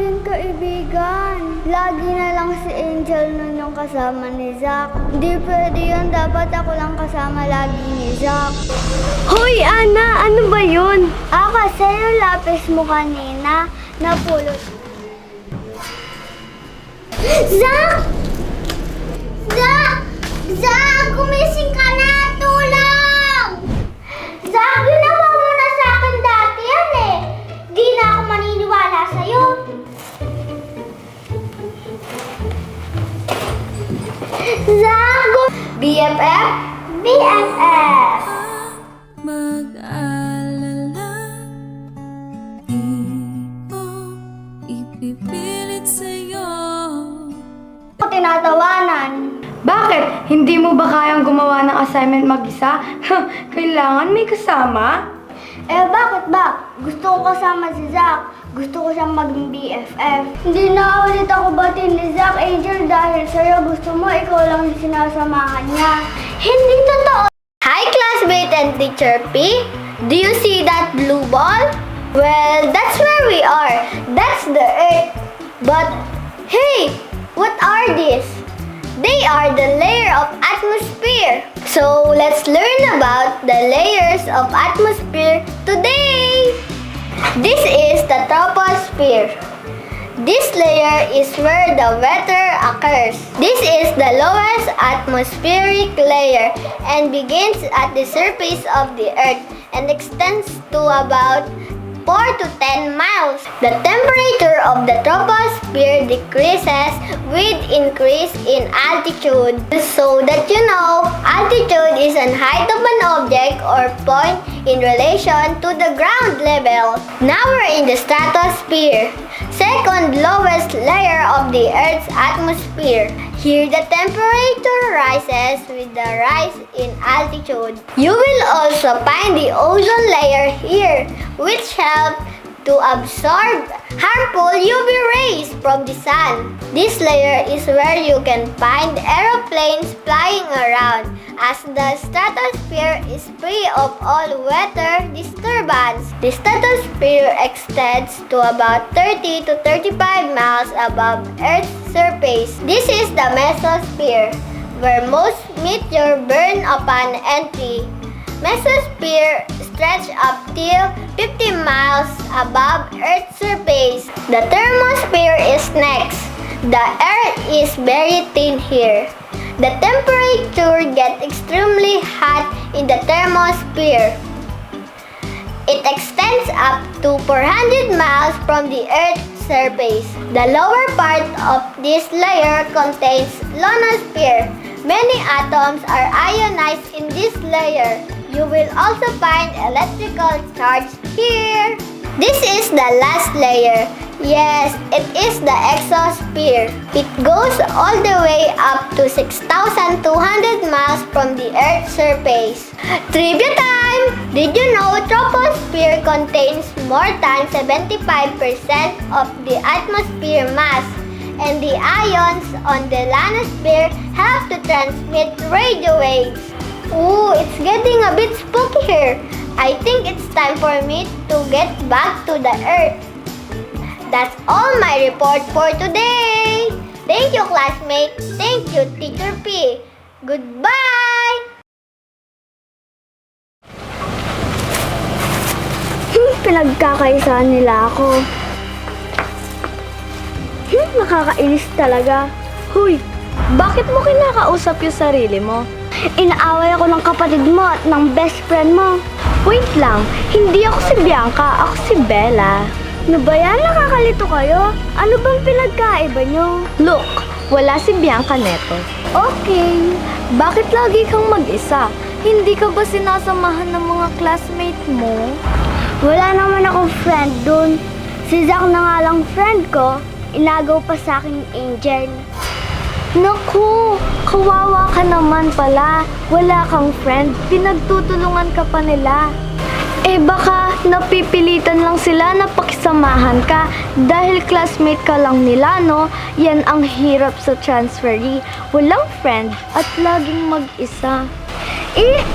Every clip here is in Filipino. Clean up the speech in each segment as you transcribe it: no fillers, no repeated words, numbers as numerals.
naging kaibigan. Lagi na lang si Angel nun yung kasama ni Zack. Hindi pwede yun, dapat ako lang kasama lagi ni Zack. Hoy, Ana! Ano ba yun? Kasi yung lapis mo kanina, napulot. Zack! Zack! Zack! Gumising ka na! Tulong! Zack, ginawa mo na sa akin dati yan eh. Di na ako maniniwala sa'yo. Zack! BFF? BFF! Mag-alala, di ko ipipilit sa'yo. Tinatawanan. Bakit? Hindi mo ba kayang gumawa ng assignment mag-isa? Kailangan may kasama? Bakit ba? Gusto ko kasama si Zack. Gusto ko siyang maging BFF. Hindi na ulit ako batin ni Zack, Angel, dahil sa'yo gusto mo ikaw lang yung sinasamahan niya. Hindi totoo! Hi, classmate and teacher P. Do you see that blue ball? Well, that's where we are. That's the Earth. But, hey! What are these? They are the layer of atmosphere. So, let's learn about the layers of atmosphere today. This is the troposphere. This layer is where the weather occurs. This is the lowest atmospheric layer and begins at the surface of the Earth and extends to about 4 to 10 miles. The temperature of the troposphere decreases with increase in altitude. So that you know, altitude is an height of an object or point in relation to the ground level. Now we're in the stratosphere, second lowest layer of the Earth's atmosphere. Here the temperature rises with the rise in altitude. You will also find the ozone layer here, which helps to absorb harmful UV rays from the sun. This layer is where you can find aeroplanes flying around, as the stratosphere is free of all weather disturbance. The stratosphere extends to about 30 to 35 miles above Earth's surface. This is the mesosphere, where most meteors burn upon entry. Mesosphere stretch up till 50 miles above Earth's surface. The thermosphere is next. The Earth is very thin here. The temperature gets extremely hot in the thermosphere. It extends up to 400 miles from the Earth's surface. The lower part of this layer contains ionosphere. Many atoms are ionized in this layer. You will also find electrical charge here. This is the last layer. Yes, it is the exosphere. It goes all the way up to 6,200 miles from the Earth's surface. Trivia time! Did you know troposphere contains more than 75% of the atmosphere mass? And the ions on the ionosphere help to transmit radio waves. Ooh, it's getting a bit spooky here. I think it's time for me to get back to the Earth. That's all my report for today. Thank you, classmate. Thank you, Teacher P. Goodbye! Pinagkakaisahan nila ako. Nakakainis talaga. Huy, bakit mo kinakausap yung sarili mo? Inaaway ako ng kapatid mo at ng best friend mo. Wait lang, hindi ako si Bianca, ako si Bella. Ano ba yan? Nakakalito kayo? Ano bang pinagkaiba nyo? Look, wala si Bianca neto. Okay. Bakit lagi kang mag-isa? Hindi ka ba sinasamahan ng mga classmate mo? Wala naman akong friend dun. Si Zack na nga lang friend ko. Inagaw pa sa akin Angel. Naku, kawawa ka naman pala. Wala kang friend, pinagtutulungan ka pa nila. Eh baka napipilitan lang sila na pakisamahan ka dahil classmate ka lang nila, no? Yan ang hirap sa transferee. Walang friend at laging mag-isa.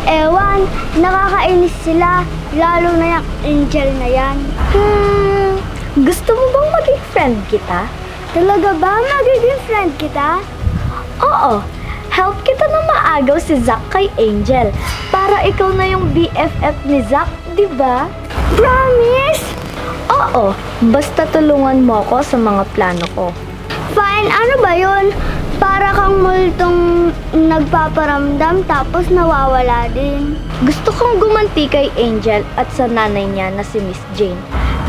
Ewan, nakakainis sila. Lalo na yung Angel na yan. Gusto mo bang maging friend kita? Talaga ba magiging friend kita? Oo, help kita na maagaw si Zack kay Angel para ikaw na yung BFF ni Zack, di ba? Promise? Oo, basta tulungan mo ko sa mga plano ko. Fine, ano ba yun? Para kang multong nagpaparamdam tapos nawawala din. Gusto kong gumanti kay Angel at sa nanay niya na si Miss Jane.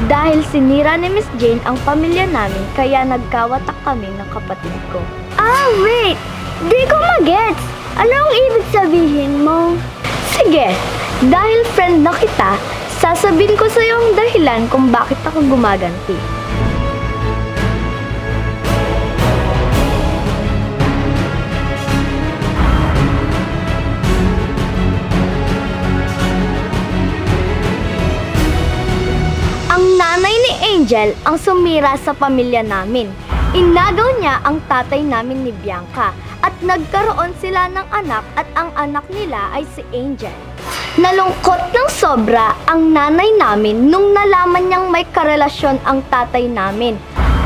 Dahil sinira ni Miss Jane ang pamilya namin kaya nagkawatak kami ng kapatid ko. Ah, wait! Di ko magets! Anong ibig sabihin mo? Sige, dahil friend na kita, sasabihin ko sa iyo ang dahilan kung bakit ako gumaganti. Ang nanay ni Angel ang sumira sa pamilya namin. Inagaw niya ang tatay namin ni Bianca at nagkaroon sila ng anak at ang anak nila ay si Angel. Nalungkot ng sobra ang nanay namin nung nalaman niyang may karelasyon ang tatay namin.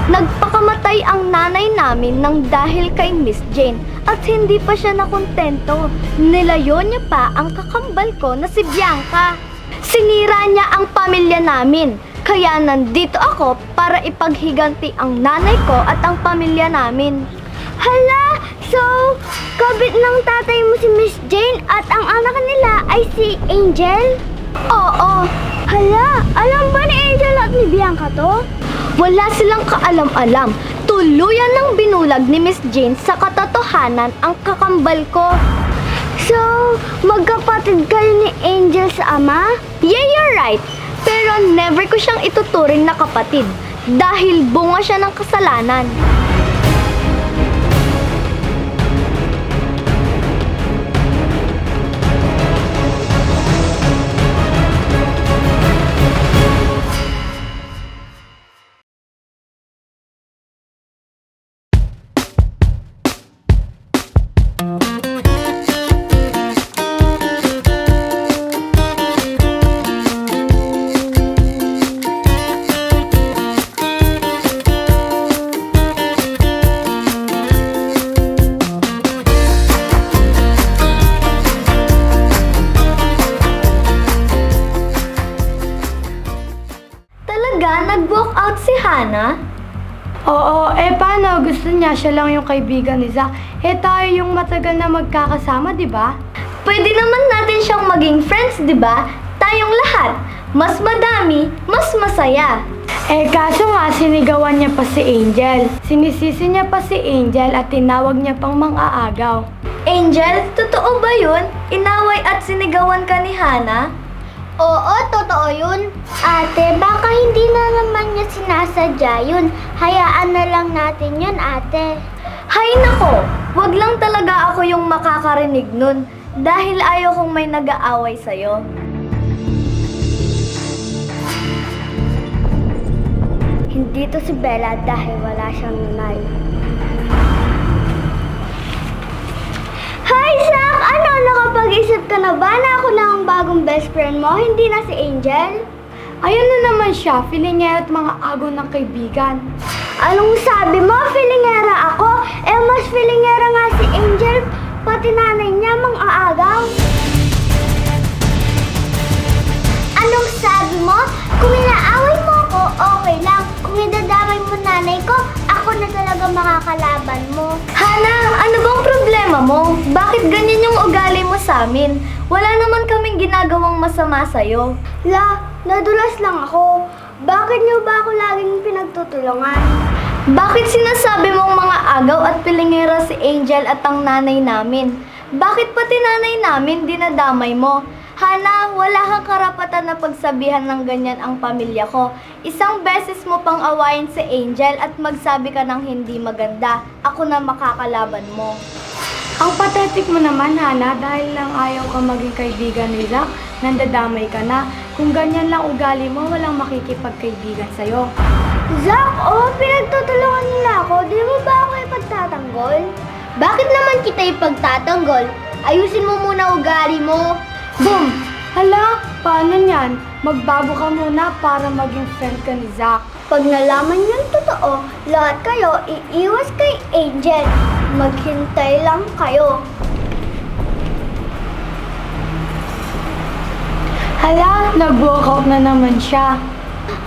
Nagpakamatay ang nanay namin ng dahil kay Miss Jane at hindi pa siya nakontento. Nilayo niya pa ang kakambal ko na si Bianca. Sinira niya ang pamilya namin. Kaya nandito ako para ipaghiganti ang nanay ko at ang pamilya namin. Hala! So, kabit ng tatay mo si Miss Jane at ang anak nila ay si Angel? Oo, Hala! Alam ba ni Angel at ni Bianca to? wala silang kaalam-alam. Tuluyan ng binulag ni Miss Jane sa katotohanan ang kakambal ko. So, magkapatid kayo ni Angel sa ama? Yeah, you're right. Pero never ko siyang ituturing na kapatid dahil bunga siya ng kasalanan. Nag-walk out si Hana? Oo, paano? Gusto niya siya lang yung kaibigan ni Zack. Tayo yung matagal na magkakasama, di ba? Pwede naman natin siyang maging friends, di ba? Tayong lahat. Mas madami, mas masaya. Kaso nga, sinigawan niya pa si Angel. Sinisisi niya pa si Angel at tinawag niya pang mang-aagaw. Angel, totoo ba yun? Inaway at sinigawan ka ni Hana? Oo, totoo yun. Ate, baka hindi na naman niya sinasadya yun. Hayaan na lang natin yun, ate. Hay nako, wag lang talaga ako yung makakarinig nun dahil ayaw kong may nag-aaway sa'yo. Hindi to si Bella dahil wala siyang nanay. Hi, Zack! Ano, nakapag-isip ka na ba na ako lang ang bagong best friend mo, hindi na si Angel? Ayun na naman siya, feelingera at mga agaw ng kaibigan. Anong sabi mo? Feelingera ako? Mas feelingera nga si Angel, pati nanay niya mang-aagaw. Anong sabi mo? Kung inaaway mo ako, okay lang. Kung idadamay mo nanay ko, ako na talaga makakalaban mo. Hana, ano bang problema mo? Bakit ganyan yung ugali mo sa amin? Wala naman kaming ginagawang masama sa'yo. La, nadulas lang ako. Bakit niyo ba ako laging pinagtutulungan? Bakit sinasabi mong mga agaw at pilingera si Angel at ang nanay namin? Bakit pati nanay namin dinadamay mo? Hana, wala kang karapatan na pagsabihan ng ganyan ang pamilya ko. Isang beses mo pang awayin si Angel at magsabi ka ng hindi maganda. Ako na makakalaban mo. Ang pathetic mo naman, Hana, dahil lang ayaw ka maging kaibigan ni Zack, nandadamay ka na. Kung ganyan lang ugali mo, walang makikipagkaibigan sa'yo. Zack, pinagtutulungan nila ako. Di mo ba ako ipagtatanggol? Bakit naman kita ipagtatanggol? Ayusin mo muna ugali mo. Boom! Hala, paano niyan? Magbago ka muna para maging friend ka ni Zack. Pag nalaman niyang totoo, lahat kayo iiwas kay Angel. Maghintay lang kayo. Hala, nag-walkout na naman siya.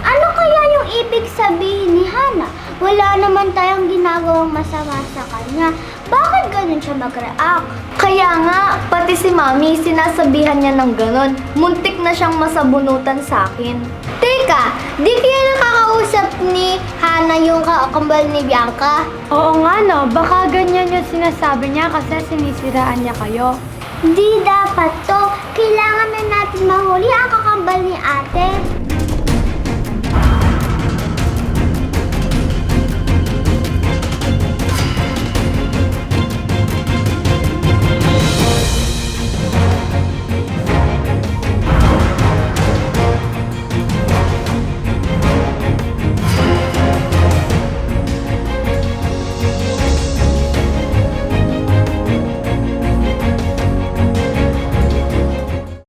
Ano kaya yung ibig sabihin ni Hana? Wala naman tayong ginagawang masama sa kanya. Bakit ganun siya mag-react? Kaya nga, pati si Mami sinasabihan niya ng ganon. Muntik na siyang masabunutan sa akin. Teka, di kaya nakakausap ni Hana yung kakambal ni Bianca? Oo nga no, baka ganyan yung sinasabi niya kasi sinisiraan niya kayo. Di dapat to. Kailangan na natin mahuli ang kakambal ni ate.